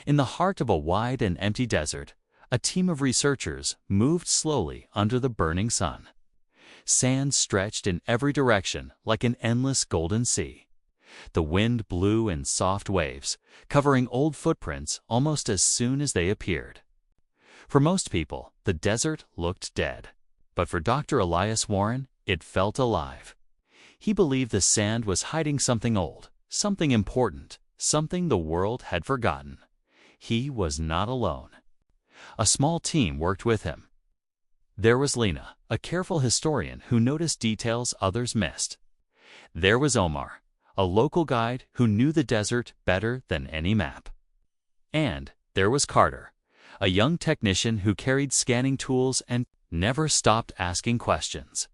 In the heart of a wide and empty desert, a team of researchers moved slowly under the burning sun. Sand stretched in every direction like an endless golden sea. The wind blew in soft waves, covering old footprints almost as soon as they appeared. For most people, the desert looked dead. But for Dr. Elias Warren, it felt alive. He believed the sand was hiding something old, something important, something the world had forgotten. He was not alone. A small team worked with him. There was Lena, a careful historian who noticed details others missed. There was Omar, a local guide who knew the desert better than any map. And there was Carter, a young technician who carried scanning tools and never stopped asking questions.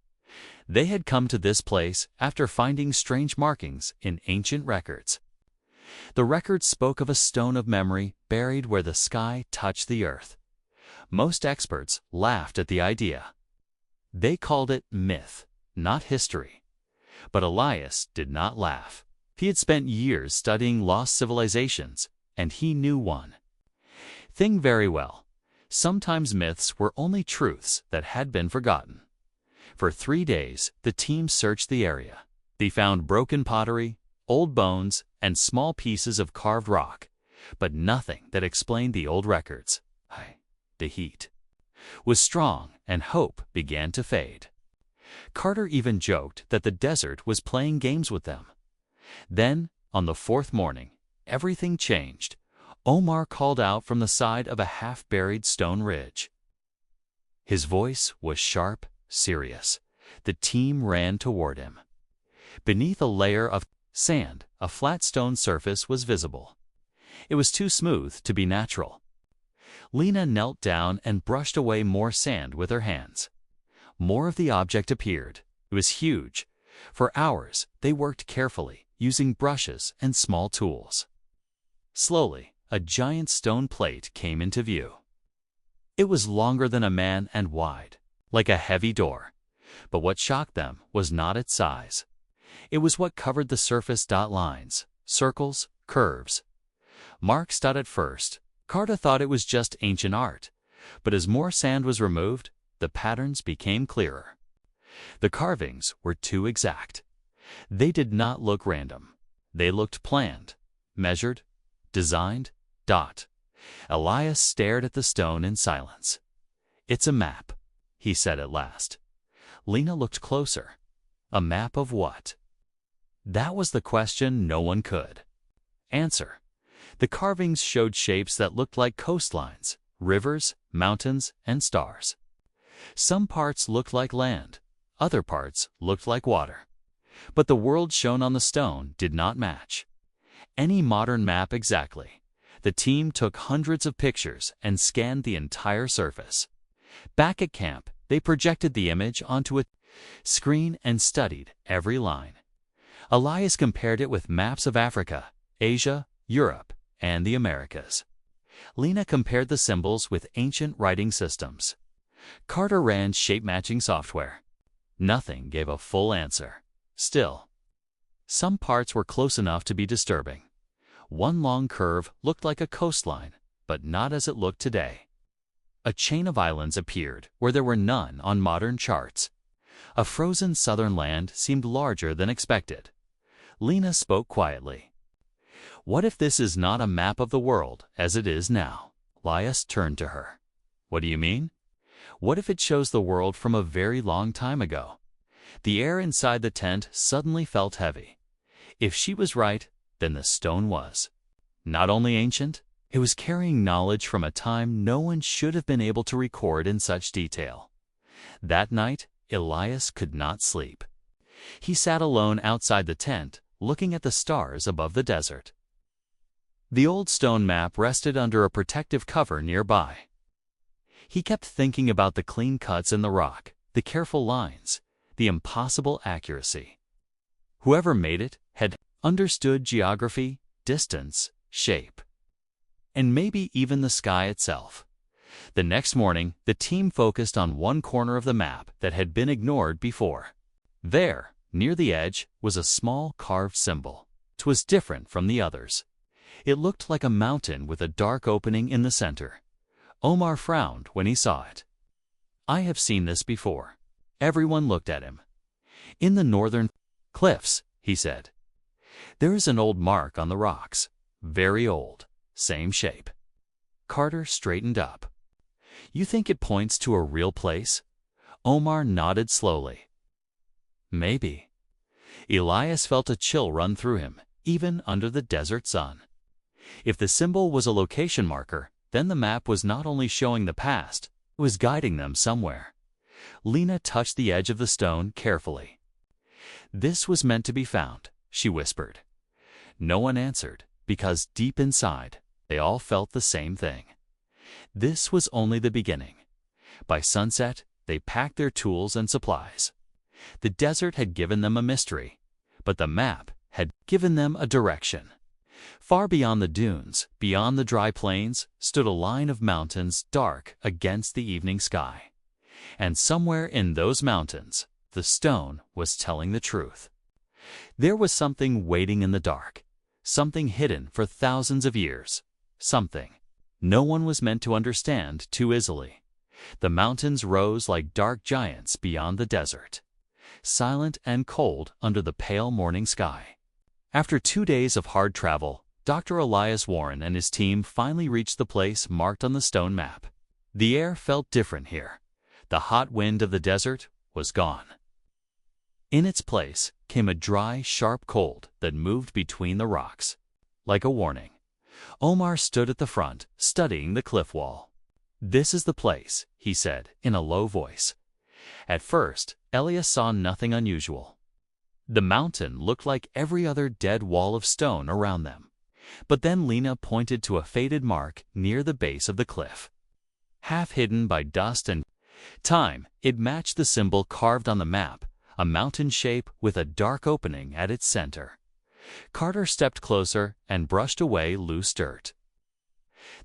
They had come to this place after finding strange markings in ancient records. The records spoke of a stone of memory buried where the sky touched the earth. Most experts laughed at the idea. They called it myth, not history. But Elias did not laugh. He had spent years studying lost civilizations, and he knew one thing very well. Sometimes myths were only truths that had been forgotten. For 3 days, the team searched the area. They found broken pottery, old bones, and small pieces of carved rock, but nothing that explained the old records. The heat was strong, and hope began to fade. Carter even joked that the desert was playing games with them. Then, on the 4th morning, everything changed. Omar called out from the side of a half-buried stone ridge. His voice was sharp, serious. The team ran toward him. Beneath a layer of sand, a flat stone surface was visible. It was too smooth to be natural. Lena knelt down and brushed away more sand with her hands. More of the object appeared. It was huge. For hours, they worked carefully, using brushes and small tools. Slowly, a giant stone plate came into view. It was longer than a man and wide, like a heavy door. But what shocked them was not its size. It was what covered the surface: dot lines, circles, curves. Marks. At first, Carter thought it was just ancient art, but as more sand was removed, the patterns became clearer. The carvings were too exact. They did not look random. They looked planned, measured, designed. Elias stared at the stone in silence. "It's a map," he said at last. Lena looked closer. A map of what? That was the question no one could answer. The carvings showed shapes that looked like coastlines, rivers, mountains, and stars. Some parts looked like land, other parts looked like water. But the world shown on the stone did not match any modern map exactly. The team took hundreds of pictures and scanned the entire surface. Back at camp, they projected the image onto a screen and studied every line. Elias compared it with maps of Africa, Asia, Europe, and the Americas. Lena compared the symbols with ancient writing systems. Carter ran shape-matching software. Nothing gave a full answer. Still, some parts were close enough to be disturbing. One long curve looked like a coastline, but not as it looked today. A chain of islands appeared where there were none on modern charts. A frozen southern land seemed larger than expected. Lena spoke quietly. "What if this is not a map of the world as it is now?" Elias turned to her. "What do you mean?" "What if it shows the world from a very long time ago?" The air inside the tent suddenly felt heavy. If she was right, then the stone was not only ancient, it was carrying knowledge from a time no one should have been able to record in such detail. That night, Elias could not sleep. He sat alone outside the tent, looking at the stars above the desert. The old stone map rested under a protective cover nearby. He kept thinking about the clean cuts in the rock, the careful lines, the impossible accuracy. Whoever made it had understood geography, distance, shape, and maybe even the sky itself. The next morning, the team focused on one corner of the map that had been ignored before. There, near the edge, was a small carved symbol. It was different from the others. It looked like a mountain with a dark opening in the center. Omar frowned when he saw it. "I have seen this before." Everyone looked at him. "In the northern cliffs," he said. "There is an old mark on the rocks. Very old. Same shape." Carter straightened up. "You think it points to a real place?" Omar nodded slowly. "Maybe." Elias felt a chill run through him, even under the desert sun. If the symbol was a location marker, then the map was not only showing the past, it was guiding them somewhere. Lena touched the edge of the stone carefully. "This was meant to be found," she whispered. No one answered, because deep inside, they all felt the same thing. This was only the beginning. By sunset, they packed their tools and supplies. The desert had given them a mystery, but the map had given them a direction. Far beyond the dunes, beyond the dry plains, stood a line of mountains dark against the evening sky. And somewhere in those mountains, the stone was telling the truth. There was something waiting in the dark, something hidden for thousands of years, something no one was meant to understand too easily. The mountains rose like dark giants beyond the desert, silent and cold under the pale morning sky. After 2 days of hard travel, Dr. Elias Warren and his team finally reached the place marked on the stone map. The air felt different here. The hot wind of the desert was gone. In its place came a dry, sharp cold that moved between the rocks. Like a warning, Omar stood at the front, studying the cliff wall. "This is the place," he said in a low voice. At first, Elias saw nothing unusual. The mountain looked like every other dead wall of stone around them. But then Lena pointed to a faded mark near the base of the cliff. Half hidden by dust and time, it matched the symbol carved on the map, a mountain shape with a dark opening at its center. Carter stepped closer and brushed away loose dirt.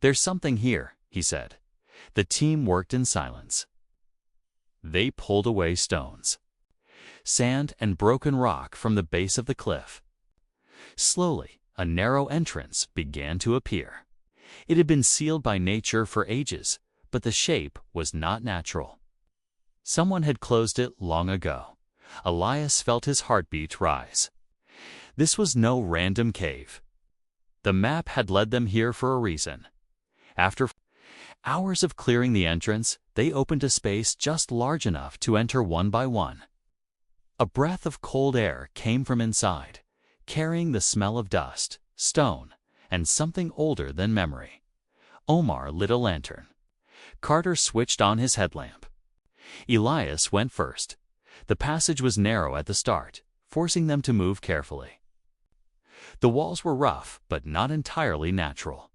"There's something here," he said. The team worked in silence. They pulled away stones, sand and broken rock from the base of the cliff. Slowly, a narrow entrance began to appear. It had been sealed by nature for ages, but the shape was not natural. Someone had closed it long ago. Elias felt his heartbeat rise. This was no random cave. The map had led them here for a reason. After hours of clearing the entrance, they opened a space just large enough to enter one by one. A breath of cold air came from inside, carrying the smell of dust, stone, and something older than memory. Omar lit a lantern. Carter switched on his headlamp. Elias went first. The passage was narrow at the start, forcing them to move carefully. The walls were rough, but not entirely natural.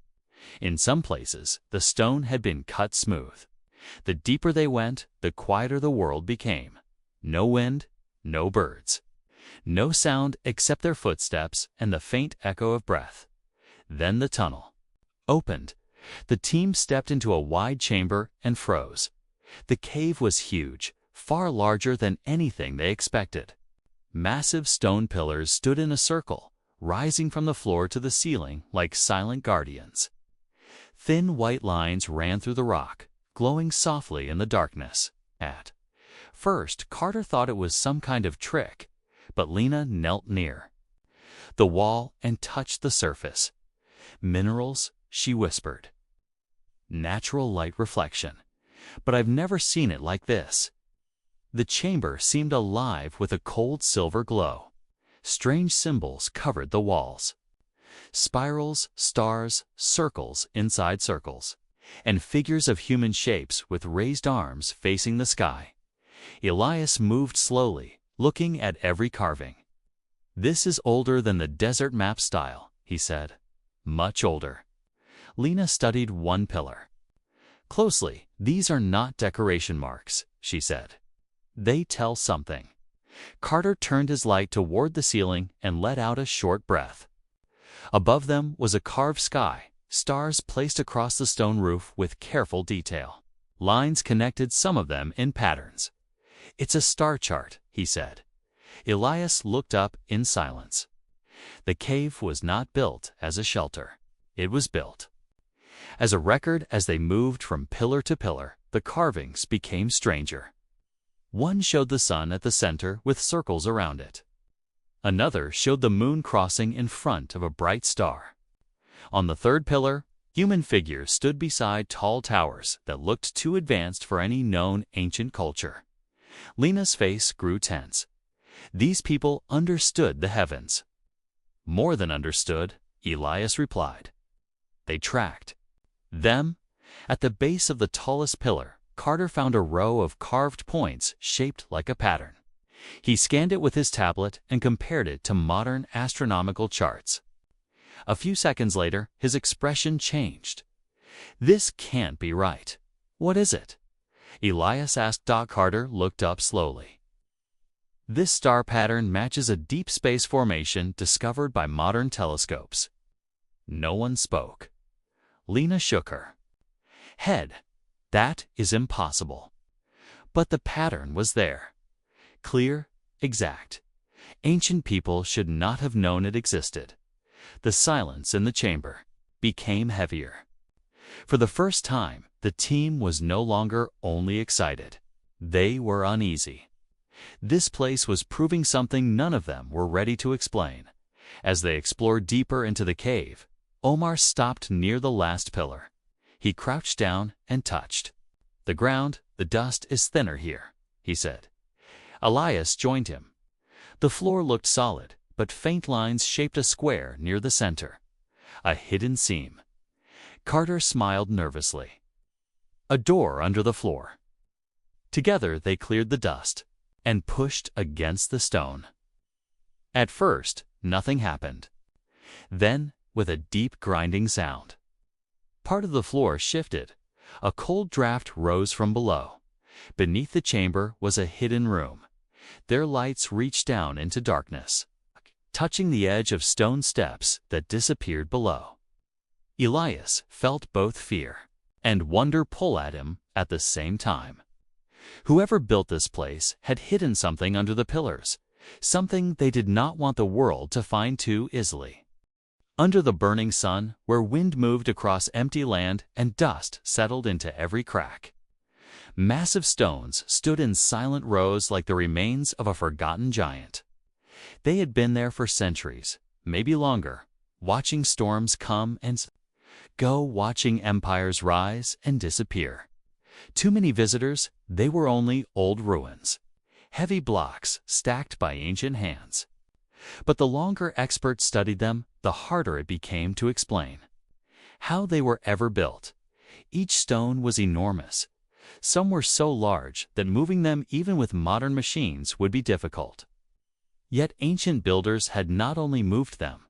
In some places, the stone had been cut smooth. The deeper they went, the quieter the world became. No wind, no birds. No sound except their footsteps and the faint echo of breath. Then the tunnel opened. The team stepped into a wide chamber and froze. The cave was huge, far larger than anything they expected. Massive stone pillars stood in a circle, rising from the floor to the ceiling like silent guardians. Thin white lines ran through the rock, glowing softly in the darkness. At first, Carter thought it was some kind of trick, but Lena knelt near the wall and touched the surface. "Minerals," she whispered. "Natural light reflection. But I've never seen it like this." The chamber seemed alive with a cold silver glow. Strange symbols covered the walls. Spirals, stars, circles inside circles, and figures of human shapes with raised arms facing the sky. Elias moved slowly, looking at every carving. "This is older than the desert map style," he said. "Much older." Lena studied one pillar. "Closely, these are not decoration marks," she said. "They tell something." Carter turned his light toward the ceiling and let out a short breath. Above them was a carved sky, stars placed across the stone roof with careful detail. Lines connected some of them in patterns. "It's a star chart," he said. Elias looked up in silence. The cave was not built as a shelter. It was built. As a record, as they moved from pillar to pillar, the carvings became stranger. One showed the sun at the center with circles around it. Another showed the moon crossing in front of a bright star. On the third pillar, human figures stood beside tall towers that looked too advanced for any known ancient culture. Lena's face grew tense. These people understood the heavens. More than understood, Elias replied. They tracked. Them? At the base of the tallest pillar, Carter found a row of carved points shaped like a pattern. He scanned it with his tablet and compared it to modern astronomical charts. A few seconds later, his expression changed. This can't be right. What is it? Elias asked. Carter looked up slowly. This star pattern matches a deep space formation discovered by modern telescopes. No one spoke. Lena shook her head. That is impossible. But the pattern was there. Clear, exact. Ancient people should not have known it existed. The silence in the chamber became heavier. For the first time, the team was no longer only excited. They were uneasy. This place was proving something none of them were ready to explain. As they explored deeper into the cave, Omar stopped near the last pillar. He crouched down and touched. The ground, the dust is thinner here, he said. Elias joined him. The floor looked solid, but faint lines shaped a square near the center. A hidden seam. Carter smiled nervously. A door under the floor. Together they cleared the dust and pushed against the stone. At first, nothing happened. Then, with a deep grinding sound, part of the floor shifted. A cold draft rose from below. Beneath the chamber was a hidden room. Their lights reached down into darkness, touching the edge of stone steps that disappeared below. Elias felt both fear and wonder pull at him at the same time. Whoever built this place had hidden something under the pillars, something they did not want the world to find too easily. Under the burning sun, where wind moved across empty land and dust settled into every crack, massive stones stood in silent rows like the remains of a forgotten giant. They had been there for centuries, maybe longer, watching storms come and go, watching empires rise and disappear. Too many visitors, they were only old ruins, heavy blocks stacked by ancient hands. But the longer experts studied them, the harder it became to explain how they were ever built. Each stone was enormous. Some were so large that moving them even with modern machines would be difficult. Yet ancient builders had not only moved them,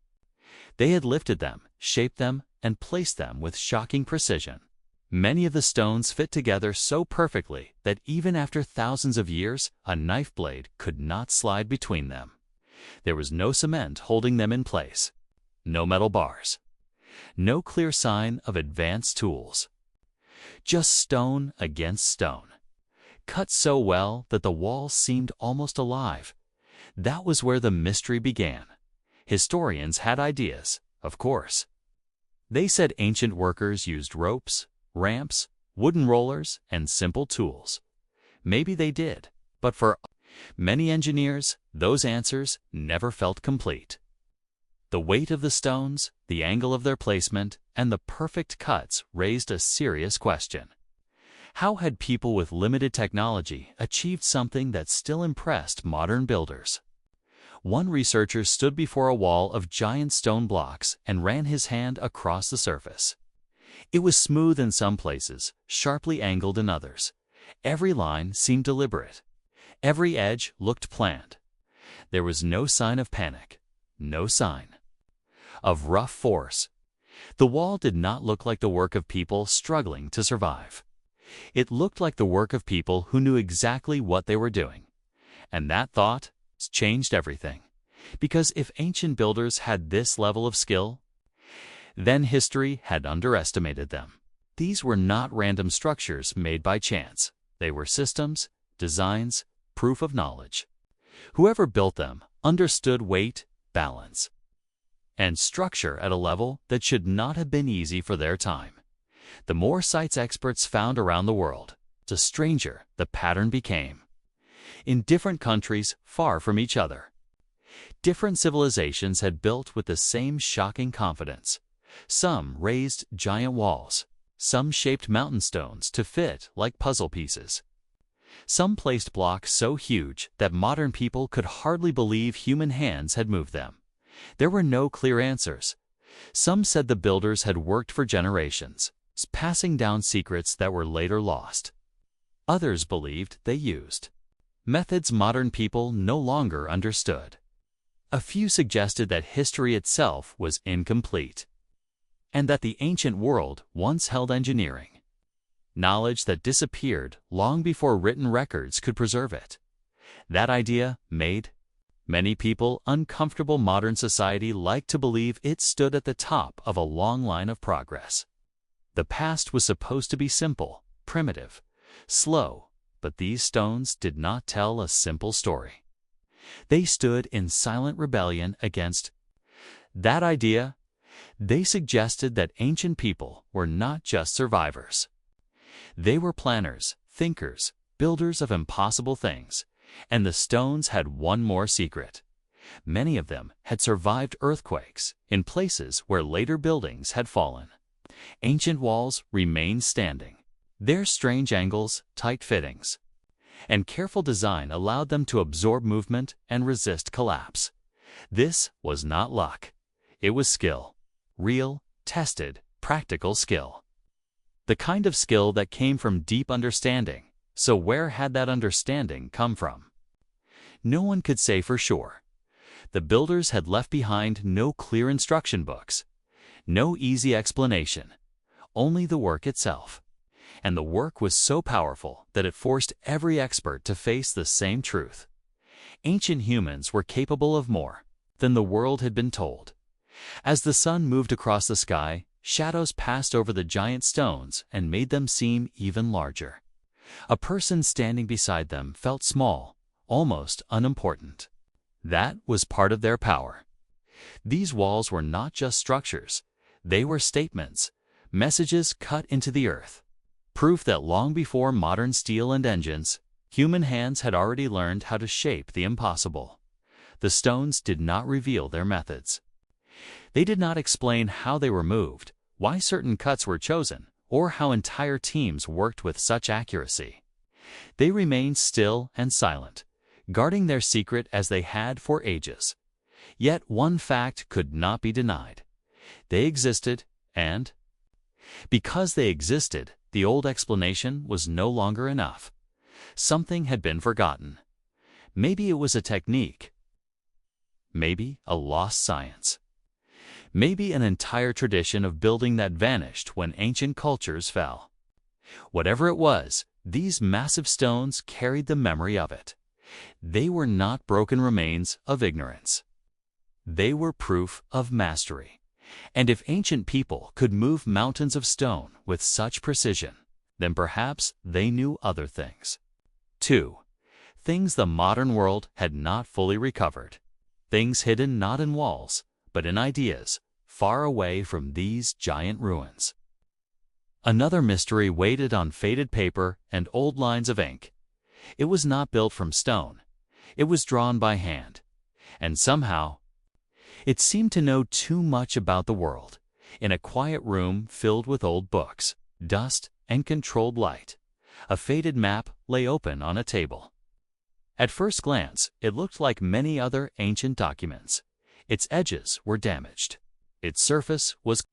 they had lifted them, shaped them, and placed them with shocking precision. Many of the stones fit together so perfectly that even after thousands of years, a knife blade could not slide between them. There was no cement holding them in place, no metal bars, no clear sign of advanced tools. Just stone against stone, cut so well that the walls seemed almost alive. That was where the mystery began. Historians had ideas, of course. They said ancient workers used ropes, ramps, wooden rollers, and simple tools. Maybe they did, but for many engineers, those answers never felt complete. The weight of the stones, the angle of their placement, and the perfect cuts raised a serious question. How had people with limited technology achieved something that still impressed modern builders? One researcher stood before a wall of giant stone blocks and ran his hand across the surface. It was smooth in some places, sharply angled in others. Every line seemed deliberate. Every edge looked planned. There was no sign of panic, no sign of rough force. The wall did not look like the work of people struggling to survive. It looked like the work of people who knew exactly what they were doing. And that thought changed everything. Because if ancient builders had this level of skill, then history had underestimated them. These were not random structures made by chance. They were systems, designs, proof of knowledge. Whoever built them understood weight, balance, and structure at a level that should not have been easy for their time. The more sites experts found around the world, the stranger the pattern became. In different countries far from each other, different civilizations had built with the same shocking confidence. Some raised giant walls. Some shaped mountain stones to fit like puzzle pieces. Some placed blocks so huge that modern people could hardly believe human hands had moved them. There were no clear answers. Some said the builders had worked for generations, passing down secrets that were later lost. Others believed they used methods modern people no longer understood. A few suggested that history itself was incomplete, and that the ancient world once held engineering, knowledge that disappeared long before written records could preserve it. That idea made many people uncomfortable. Modern society liked to believe it stood at the top of a long line of progress. The past was supposed to be simple, primitive, slow, but these stones did not tell a simple story. They stood in silent rebellion against that idea. They suggested that ancient people were not just survivors. They were planners, thinkers, builders of impossible things, and the stones had one more secret. Many of them had survived earthquakes in places where later buildings had fallen. Ancient walls remained standing. Their strange angles, tight fittings, and careful design allowed them to absorb movement and resist collapse. This was not luck. It was skill. Real, tested, practical skill. The kind of skill that came from deep understanding. So where had that understanding come from? No one could say for sure. The builders had left behind no clear instruction books, no easy explanation, only the work itself. And the work was so powerful that it forced every expert to face the same truth. Ancient humans were capable of more than the world had been told. As the sun moved across the sky, shadows passed over the giant stones and made them seem even larger. A person standing beside them felt small, almost unimportant. That was part of their power. These walls were not just structures. They were statements, messages cut into the earth. Proof that long before modern steel and engines, human hands had already learned how to shape the impossible. The stones did not reveal their methods. They did not explain how they were moved, why certain cuts were chosen, or how entire teams worked with such accuracy. They remained still and silent, guarding their secret as they had for ages. Yet one fact could not be denied. They existed, and because they existed, the old explanation was no longer enough. Something had been forgotten. Maybe it was a technique. Maybe a lost science. Maybe an entire tradition of building that vanished when ancient cultures fell. Whatever it was, these massive stones carried the memory of it. They were not broken remains of ignorance. They were proof of mastery. And if ancient people could move mountains of stone with such precision, then perhaps they knew other things. 2. Things the modern world had not fully recovered. Things hidden not in walls, but in ideas, far away from these giant ruins. Another mystery waited on faded paper and old lines of ink. It was not built from stone. It was drawn by hand. And somehow, it seemed to know too much about the world. In a quiet room filled with old books, dust, and controlled light, a faded map lay open on a table. At first glance, it looked like many other ancient documents. Its edges were damaged. Its surface was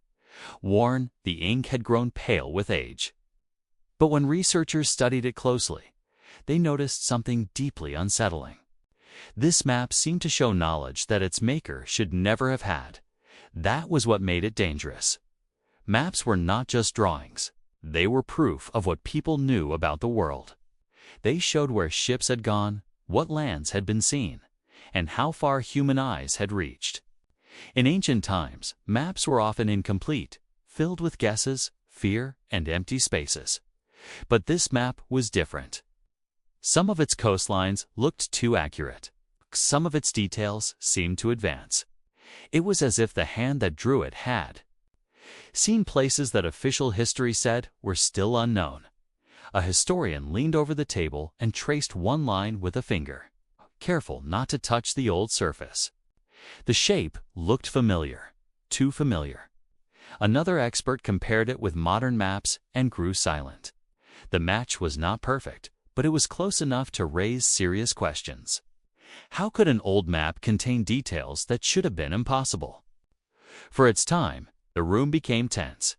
worn. The ink had grown pale with age. But when researchers studied it closely, they noticed something deeply unsettling. This map seemed to show knowledge that its maker should never have had. That was what made it dangerous. Maps were not just drawings. They were proof of what people knew about the world. They showed where ships had gone, what lands had been seen, and how far human eyes had reached. In ancient times, maps were often incomplete, filled with guesses, fear, and empty spaces. But this map was different. Some of its coastlines looked too accurate. Some of its details seemed to advance. It was as if the hand that drew it had seen places that official history said were still unknown. A historian leaned over the table and traced one line with a finger, careful not to touch the old surface. The shape looked familiar, too familiar. Another expert compared it with modern maps and grew silent. The match was not perfect, but it was close enough to raise serious questions. How could an old map contain details that should have been impossible? For its time, the room became tense.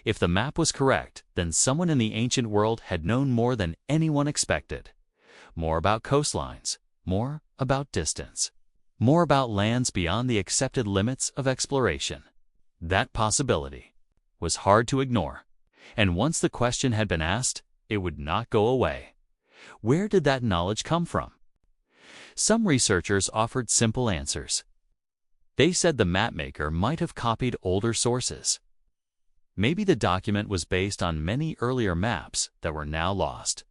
If the map was correct, then someone in the ancient world had known more than anyone expected. More about coastlines, more about distance, more about lands beyond the accepted limits of exploration. That possibility was hard to ignore, and once the question had been asked, it would not go away. Where did that knowledge come from? Some researchers offered simple answers. They said the mapmaker might have copied older sources. Maybe the document was based on many earlier maps that were now lost.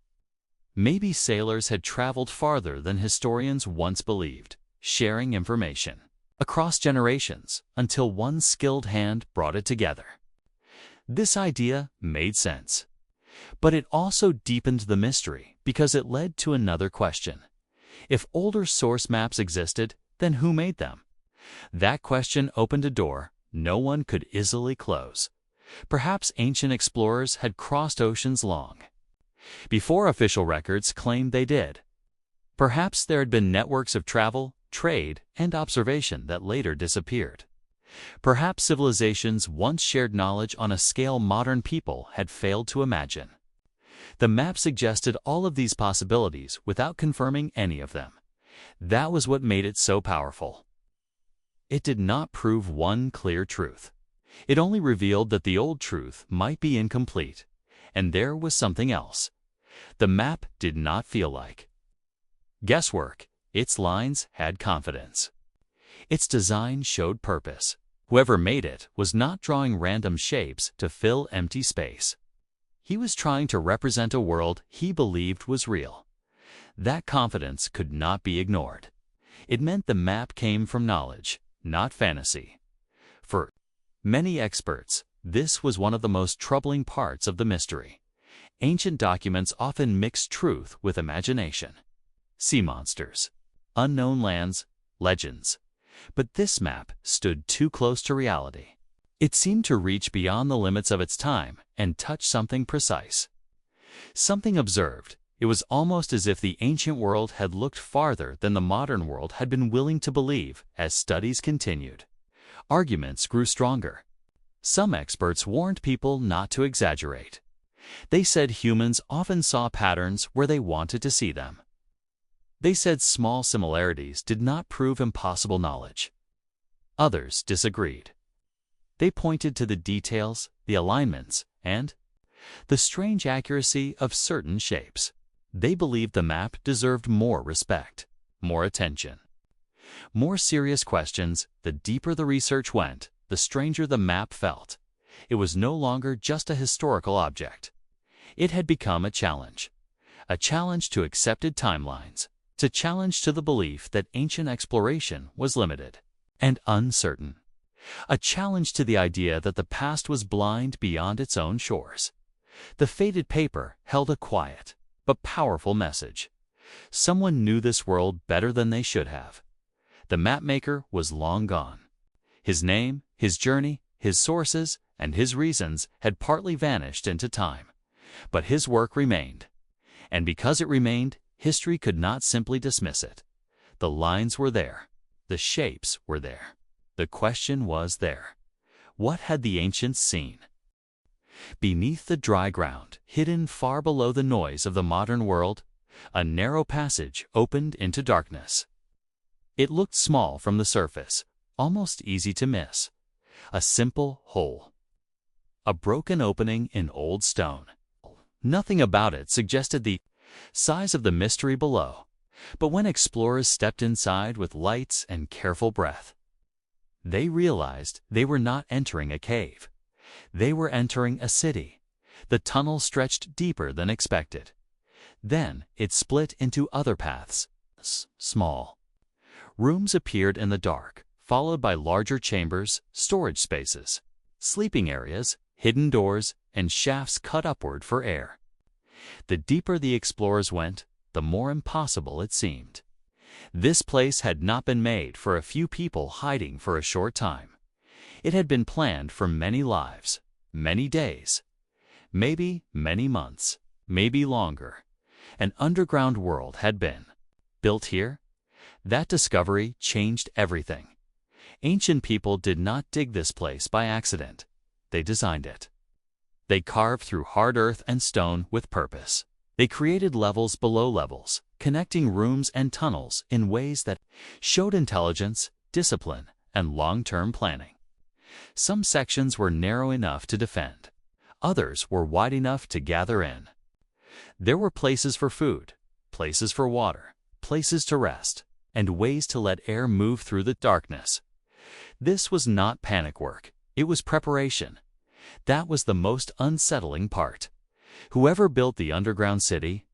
Maybe sailors had traveled farther than historians once believed, sharing information across generations until one skilled hand brought it together. This idea made sense. But it also deepened the mystery because it led to another question. If older source maps existed, then who made them? That question opened a door no one could easily close. Perhaps ancient explorers had crossed oceans long before official records claimed they did. Perhaps there had been networks of travel, trade, and observation that later disappeared. Perhaps civilizations once shared knowledge on a scale modern people had failed to imagine. The map suggested all of these possibilities without confirming any of them. That was what made it so powerful. It did not prove one clear truth. It only revealed that the old truth might be incomplete, and there was something else. The map did not feel like guesswork. Its lines had confidence. Its design showed purpose. Whoever made it was not drawing random shapes to fill empty space. He was trying to represent a world he believed was real. That confidence could not be ignored. It meant the map came from knowledge, not fantasy. For many experts, this was one of the most troubling parts of the mystery. Ancient documents often mixed truth with imagination. Sea monsters, unknown lands, legends. But this map stood too close to reality. It seemed to reach beyond the limits of its time and touch something precise. Something observed. It was almost as if the ancient world had looked farther than the modern world had been willing to believe as studies continued. Arguments grew stronger. Some experts warned people not to exaggerate. They said humans often saw patterns where they wanted to see them. They said small similarities did not prove impossible knowledge. Others disagreed. They pointed to the details, the alignments, and the strange accuracy of certain shapes. They believed the map deserved more respect, more attention. More serious questions. The deeper the research went, the stranger the map felt. It was no longer just a historical object. It had become a challenge to accepted timelines, a challenge to the belief that ancient exploration was limited and uncertain, a challenge to the idea that the past was blind beyond its own shores. The faded paper held a quiet but powerful message. Someone knew this world better than they should have. The mapmaker was long gone. His name, his journey, his sources, and his reasons had partly vanished into time. But his work remained. And because it remained, history could not simply dismiss it. The lines were there. The shapes were there. The question was there. What had the ancients seen? Beneath the dry ground, hidden far below the noise of the modern world, a narrow passage opened into darkness. It looked small from the surface, almost easy to miss. A simple hole. A broken opening in old stone. Nothing about it suggested the size of the mystery below, but when explorers stepped inside with lights and careful breath, they realized they were not entering a cave. They were entering a city. The tunnel stretched deeper than expected. Then it split into other paths, small. Rooms appeared in the dark, followed by larger chambers, storage spaces, sleeping areas, hidden doors, and shafts cut upward for air. The deeper the explorers went, the more impossible it seemed. This place had not been made for a few people hiding for a short time. It had been planned for many lives, many days, maybe many months, maybe longer. An underground world had been built here. That discovery changed everything. Ancient people did not dig this place by accident. They designed it. They carved through hard earth and stone with purpose. They created levels below levels, connecting rooms and tunnels in ways that showed intelligence, discipline, and long-term planning. Some sections were narrow enough to defend. Others were wide enough to gather in. There were places for food, places for water, places to rest, and ways to let air move through the darkness. This was not panic work. It was preparation. That was the most unsettling part. Whoever built the underground city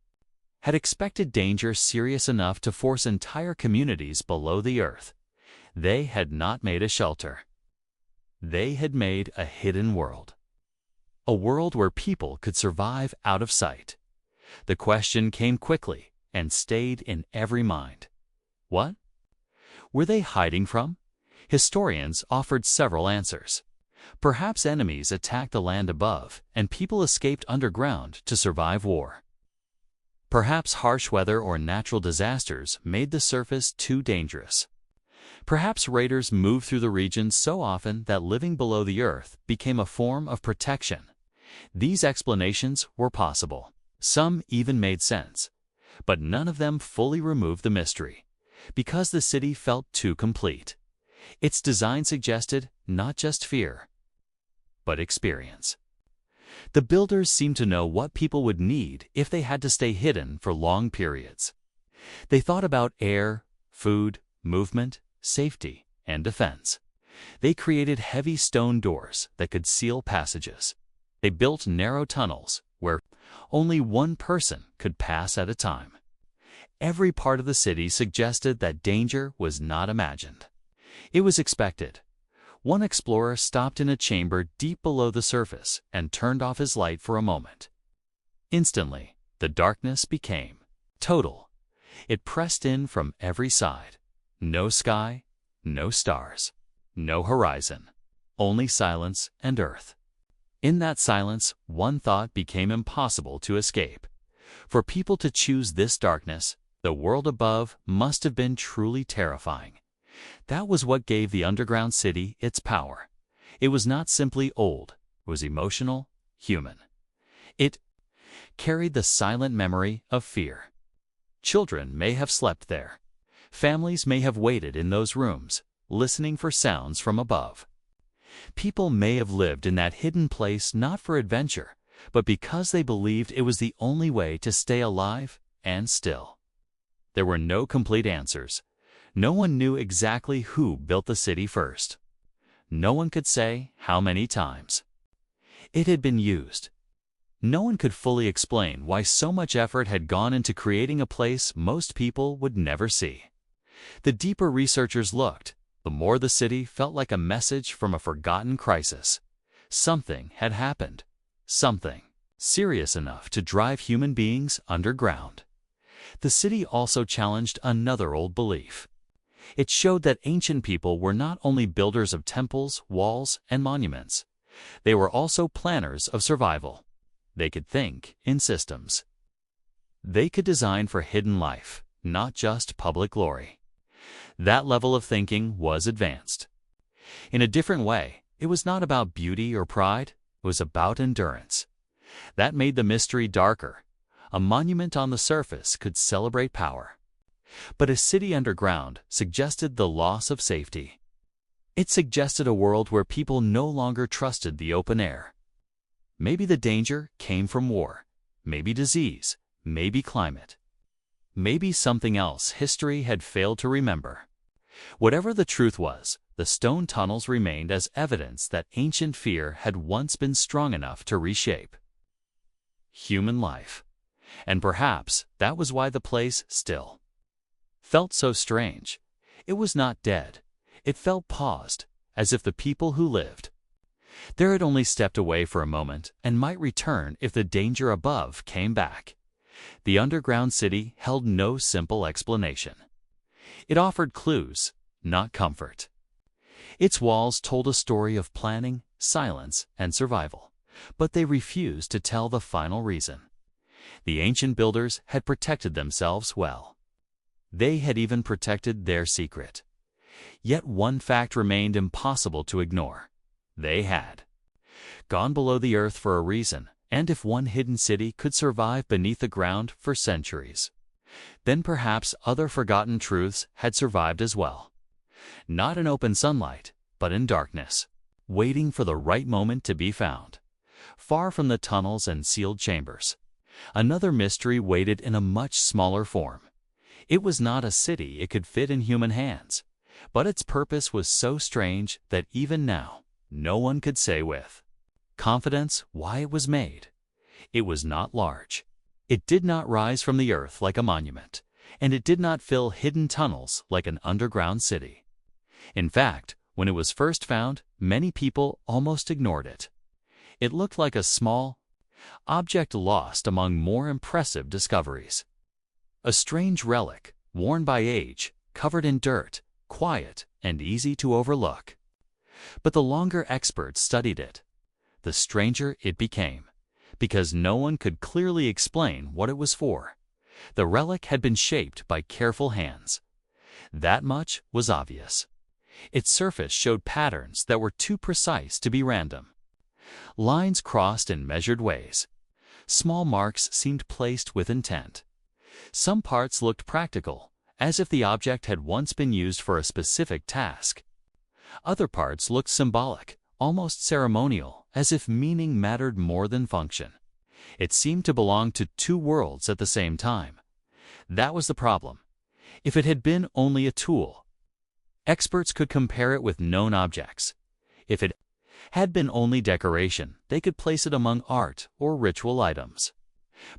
had expected danger serious enough to force entire communities below the earth. They had not made a shelter. They had made a hidden world. A world where people could survive out of sight. The question came quickly and stayed in every mind. What were they hiding from? Historians offered several answers. Perhaps enemies attacked the land above, and people escaped underground to survive war. Perhaps harsh weather or natural disasters made the surface too dangerous. Perhaps raiders moved through the region so often that living below the earth became a form of protection. These explanations were possible. Some even made sense. But none of them fully removed the mystery, because the city felt too complete. Its design suggested not just fear, but experience. The builders seemed to know what people would need if they had to stay hidden for long periods. They thought about air, food, movement, safety, and defense. They created heavy stone doors that could seal passages. They built narrow tunnels where only one person could pass at a time. Every part of the city suggested that danger was not imagined. It was expected. One explorer stopped in a chamber deep below the surface and turned off his light for a moment. Instantly, the darkness became total. It pressed in from every side. No sky, no stars, no horizon, only silence and earth. In that silence, one thought became impossible to escape. For people to choose this darkness, the world above must have been truly terrifying. That was what gave the underground city its power. It was not simply old, it was emotional, human. It carried the silent memory of fear. Children may have slept there. Families may have waited in those rooms, listening for sounds from above. People may have lived in that hidden place not for adventure, but because they believed it was the only way to stay alive and still. There were no complete answers. No one knew exactly who built the city first. No one could say how many times it had been used. No one could fully explain why so much effort had gone into creating a place most people would never see. The deeper researchers looked, the more the city felt like a message from a forgotten crisis. Something had happened. Something serious enough to drive human beings underground. The city also challenged another old belief. It showed that ancient people were not only builders of temples, walls, and monuments. They were also planners of survival. They could think in systems. They could design for hidden life, not just public glory. That level of thinking was advanced. In a different way, it was not about beauty or pride, it was about endurance. That made the mystery darker. A monument on the surface could celebrate power. But a city underground suggested the loss of safety. It suggested a world where people no longer trusted the open air. Maybe the danger came from war, maybe disease, maybe climate. Maybe something else history had failed to remember. Whatever the truth was, the stone tunnels remained as evidence that ancient fear had once been strong enough to reshape human life. And perhaps that was why the place still felt so strange. It was not dead. It felt paused, as if the people who lived there had only stepped away for a moment and might return if the danger above came back. The underground city held no simple explanation. It offered clues, not comfort. Its walls told a story of planning, silence, and survival, but they refused to tell the final reason. The ancient builders had protected themselves well. They had even protected their secret. Yet one fact remained impossible to ignore. They had gone below the earth for a reason, and if one hidden city could survive beneath the ground for centuries, then perhaps other forgotten truths had survived as well. Not in open sunlight, but in darkness, waiting for the right moment to be found. Far from the tunnels and sealed chambers, another mystery waited in a much smaller form. It was not a city it could fit in human hands, but its purpose was so strange that even now, no one could say with confidence why it was made. It was not large. It did not rise from the earth like a monument, and it did not fill hidden tunnels like an underground city. In fact, when it was first found, many people almost ignored it. It looked like a small object lost among more impressive discoveries. A strange relic, worn by age, covered in dirt, quiet, and easy to overlook. But the longer experts studied it, the stranger it became, because no one could clearly explain what it was for. The relic had been shaped by careful hands. That much was obvious. Its surface showed patterns that were too precise to be random. Lines crossed in measured ways. Small marks seemed placed with intent. Some parts looked practical, as if the object had once been used for a specific task. Other parts looked symbolic, almost ceremonial, as if meaning mattered more than function. It seemed to belong to two worlds at the same time. That was the problem. If it had been only a tool, experts could compare it with known objects. If it had been only decoration, they could place it among art or ritual items.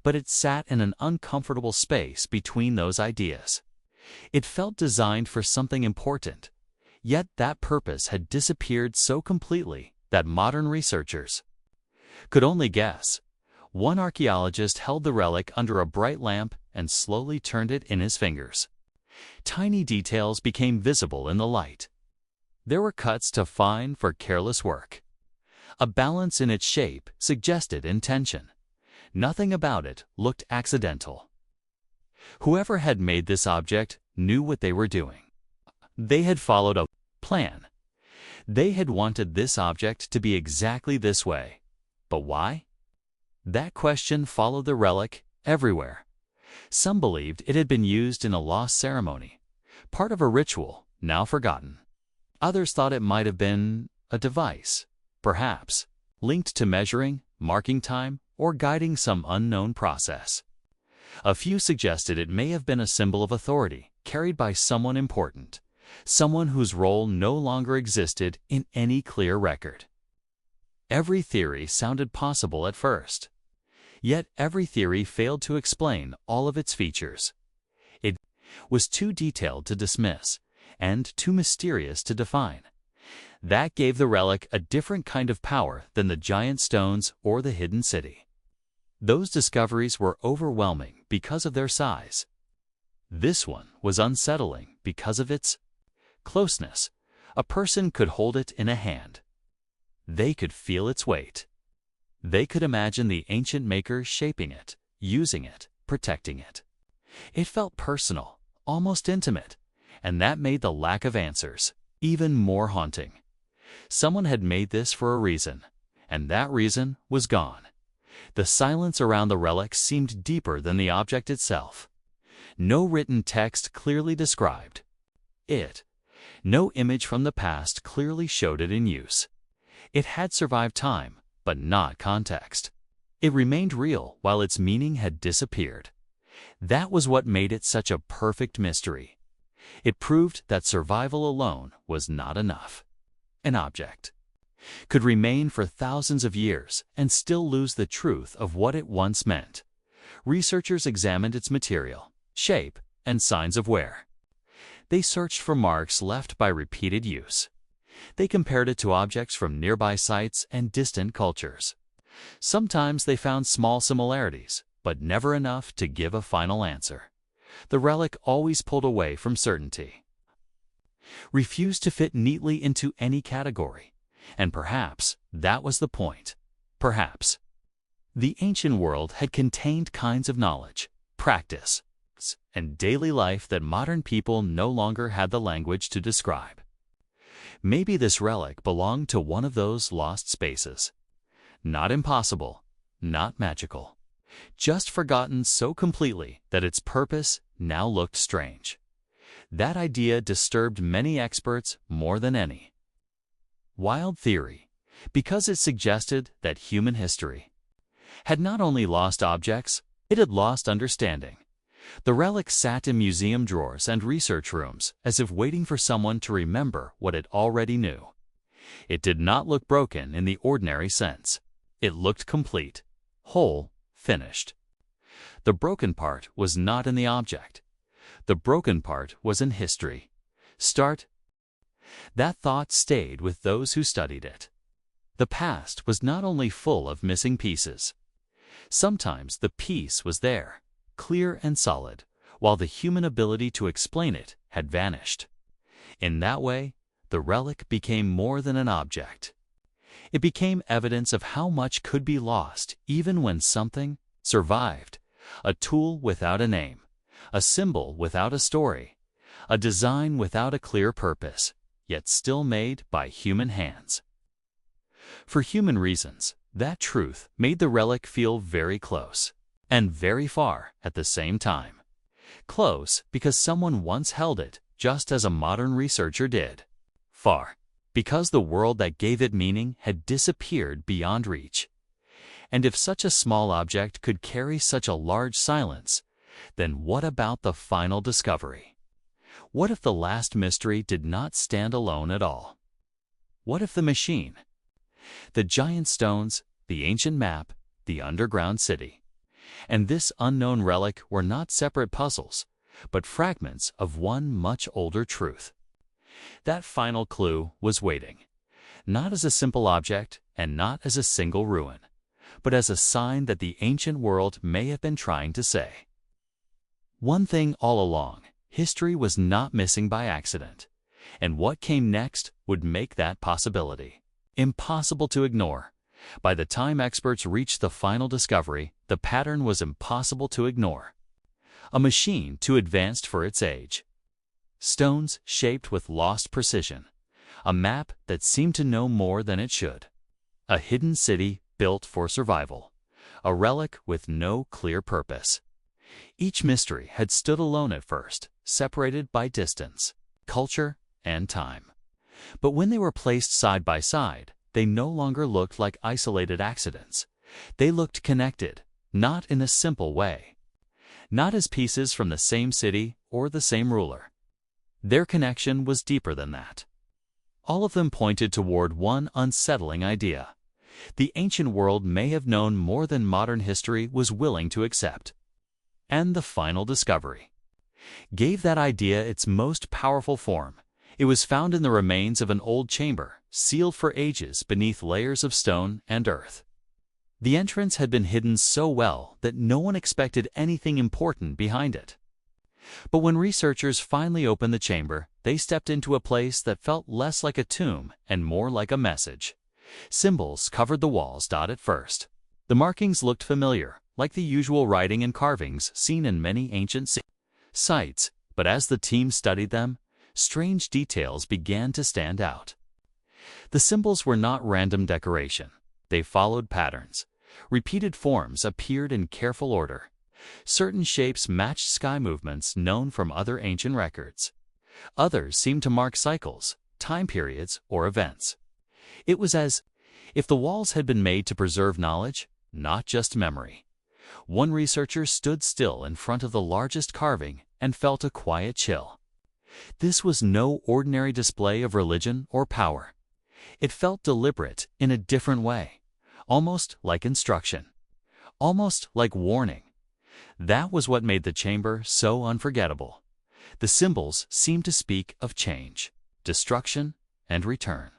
But it sat in an uncomfortable space between those ideas. It felt designed for something important, yet that purpose had disappeared so completely that modern researchers could only guess. One archaeologist held the relic under a bright lamp and slowly turned it in his fingers. Tiny details became visible in the light. There were cuts too fine for careless work. A balance in its shape suggested intention. Nothing about it looked accidental. Whoever had made this object knew what they were doing. They had followed a plan. They had wanted this object to be exactly this way. But why? That question followed the relic everywhere. Some believed it had been used in a lost ceremony, part of a ritual now forgotten. Others thought it might have been a device, perhaps linked to measuring, marking time, or guiding some unknown process. A few suggested it may have been a symbol of authority carried by someone important, someone whose role no longer existed in any clear record. Every theory sounded possible at first. Yet every theory failed to explain all of its features. It was too detailed to dismiss and too mysterious to define. That gave the relic a different kind of power than the giant stones or the hidden city. Those discoveries were overwhelming because of their size. This one was unsettling because of its closeness. A person could hold it in a hand. They could feel its weight. They could imagine the ancient maker shaping it, using it, protecting it. It felt personal, almost intimate, and that made the lack of answers even more haunting. Someone had made this for a reason, and that reason was gone. The silence around the relic seemed deeper than the object itself. No written text clearly described it. No image from the past clearly showed it in use. It had survived time, but not context. It remained real while its meaning had disappeared. That was what made it such a perfect mystery. It proved that survival alone was not enough. An object could remain for thousands of years and still lose the truth of what it once meant. Researchers examined its material, shape, and signs of wear. They searched for marks left by repeated use. They compared it to objects from nearby sites and distant cultures. Sometimes they found small similarities, but never enough to give a final answer. The relic always pulled away from certainty, refused to fit neatly into any category. And perhaps that was the point. Perhaps the ancient world had contained kinds of knowledge, practice, and daily life that modern people no longer had the language to describe. Maybe this relic belonged to one of those lost spaces. Not impossible, not magical, just forgotten so completely that its purpose now looked strange. That idea disturbed many experts more than any. Wild theory, because it suggested that human history had not only lost objects, it had lost understanding. The relic sat in museum drawers and research rooms as if waiting for someone to remember what it already knew. It did not look broken in the ordinary sense. It looked complete, whole, finished. The broken part was not in the object. The broken part was in history. That thought stayed with those who studied it. The past was not only full of missing pieces. Sometimes the piece was there, clear and solid, while the human ability to explain it had vanished. In that way, the relic became more than an object. It became evidence of how much could be lost even when something survived. A tool without a name, a symbol without a story, a design without a clear purpose, yet still made by human hands. For human reasons, that truth made the relic feel very close and very far at the same time. Close because someone once held it just as a modern researcher did. Far because the world that gave it meaning had disappeared beyond reach. And if such a small object could carry such a large silence, then what about the final discovery? What if the last mystery did not stand alone at all? What if the machine, the giant stones, the ancient map, the underground city, and this unknown relic were not separate puzzles, but fragments of one much older truth? That final clue was waiting, not as a simple object and not as a single ruin, but as a sign that the ancient world may have been trying to say. One thing all along, history was not missing by accident, and what came next would make that possibility impossible to ignore. By the time experts reached the final discovery, the pattern was impossible to ignore. A machine too advanced for its age. Stones shaped with lost precision. A map that seemed to know more than it should. A hidden city built for survival. A relic with no clear purpose. Each mystery had stood alone at first, separated by distance, culture, and time. But when they were placed side by side, they no longer looked like isolated accidents. They looked connected, not in a simple way. Not as pieces from the same city or the same ruler. Their connection was deeper than that. All of them pointed toward one unsettling idea. The ancient world may have known more than modern history was willing to accept. And the final discovery gave that idea its most powerful form. It was found in the remains of an old chamber, sealed for ages beneath layers of stone and earth. The entrance had been hidden so well that no one expected anything important behind it. But when researchers finally opened the chamber, they stepped into a place that felt less like a tomb and more like a message. Symbols covered the walls. At first, the markings looked familiar, like the usual writing and carvings seen in many ancient sites, but as the team studied them, strange details began to stand out. The symbols were not random decoration. They followed patterns. Repeated forms appeared in careful order. Certain shapes matched sky movements known from other ancient records. Others seemed to mark cycles, time periods, or events. It was as if the walls had been made to preserve knowledge, not just memory. One researcher stood still in front of the largest carving and felt a quiet chill. This was no ordinary display of religion or power. It felt deliberate in a different way, almost like instruction, almost like warning. That was what made the chamber so unforgettable. The symbols seemed to speak of change, destruction, and return.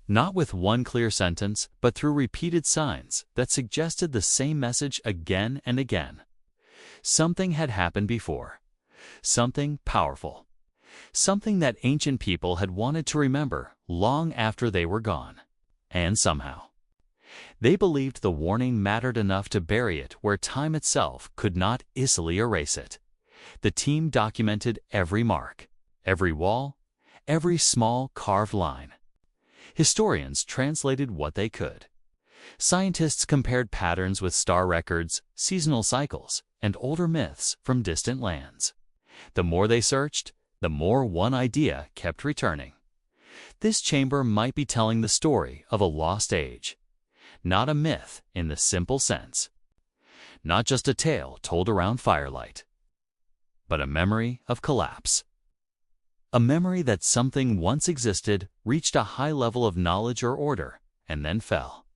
Not with one clear sentence, but through repeated signs that suggested the same message again and again. Something had happened before. Something powerful. Something that ancient people had wanted to remember long after they were gone. And somehow, they believed the warning mattered enough to bury it where time itself could not easily erase it. The team documented every mark, every wall, every small carved line. Historians translated what they could. Scientists compared patterns with star records, seasonal cycles, and older myths from distant lands. The more they searched, the more one idea kept returning. This chamber might be telling the story of a lost age. Not a myth in the simple sense. Not just a tale told around firelight. But a memory of collapse. A memory that something once existed, reached a high level of knowledge or order, and then fell.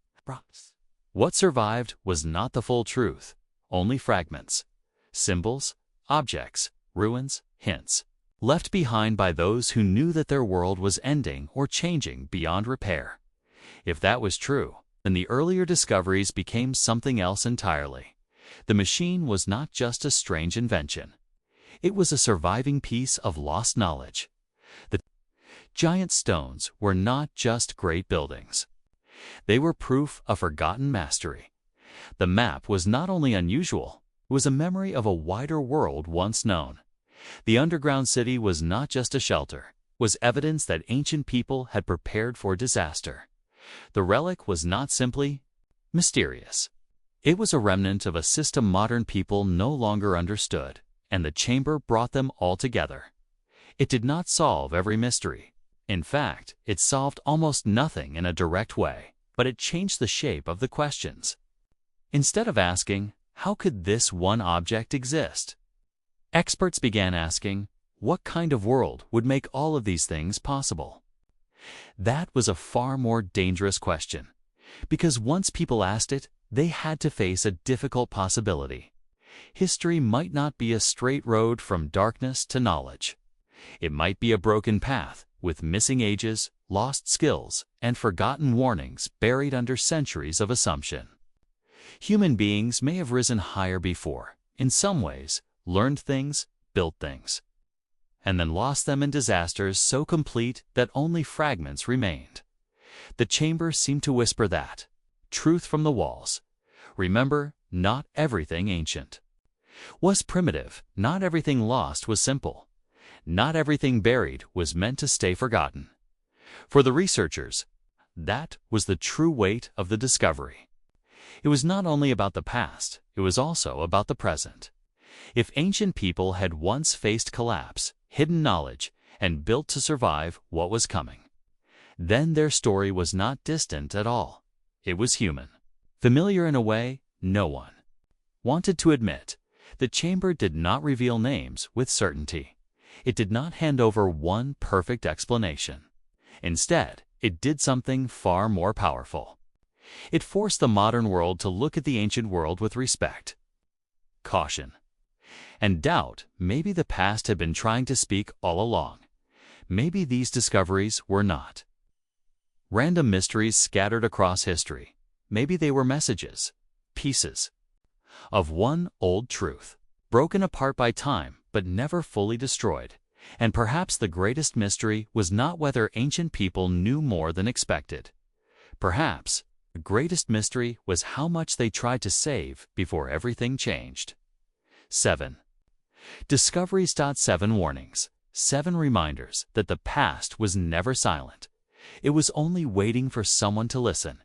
What survived was not the full truth, only fragments, symbols, objects, ruins, hints, left behind by those who knew that their world was ending or changing beyond repair. If that was true, then the earlier discoveries became something else entirely. The machine was not just a strange invention. It was a surviving piece of lost knowledge. The giant stones were not just great buildings. They were proof of forgotten mastery. The map was not only unusual, it was a memory of a wider world once known. The underground city was not just a shelter, it was evidence that ancient people had prepared for disaster. The relic was not simply mysterious. It was a remnant of a system modern people no longer understood, and the chamber brought them all together. It did not solve every mystery. In fact, it solved almost nothing in a direct way, but it changed the shape of the questions. Instead of asking, how could this one object exist? Experts began asking, what kind of world would make all of these things possible? That was a far more dangerous question, because once people asked it, they had to face a difficult possibility. History might not be a straight road from darkness to knowledge. It might be a broken path, with missing ages, lost skills, and forgotten warnings buried under centuries of assumption. Human beings may have risen higher before, in some ways, learned things, built things, and then lost them in disasters so complete that only fragments remained. The chamber seemed to whisper that, truth from the walls. Remember, not everything ancient was primitive, not everything lost was simple. Not everything buried was meant to stay forgotten. For the researchers, that was the true weight of the discovery. It was not only about the past, it was also about the present. If ancient people had once faced collapse, hidden knowledge, and built to survive what was coming, then their story was not distant at all. It was human. Familiar in a way no one wanted to admit. The chamber did not reveal names with certainty. It did not hand over one perfect explanation. Instead, it did something far more powerful. It forced the modern world to look at the ancient world with respect, caution, and doubt. Maybe the past had been trying to speak all along. Maybe these discoveries were not random mysteries scattered across history. Maybe they were messages, pieces of one old truth, broken apart by time but never fully destroyed. And perhaps the greatest mystery was not whether ancient people knew more than expected. Perhaps the greatest mystery was how much they tried to save before everything changed. 7. Discoveries. 7 warnings, 7 reminders that the past was never silent. It was only waiting for someone to listen.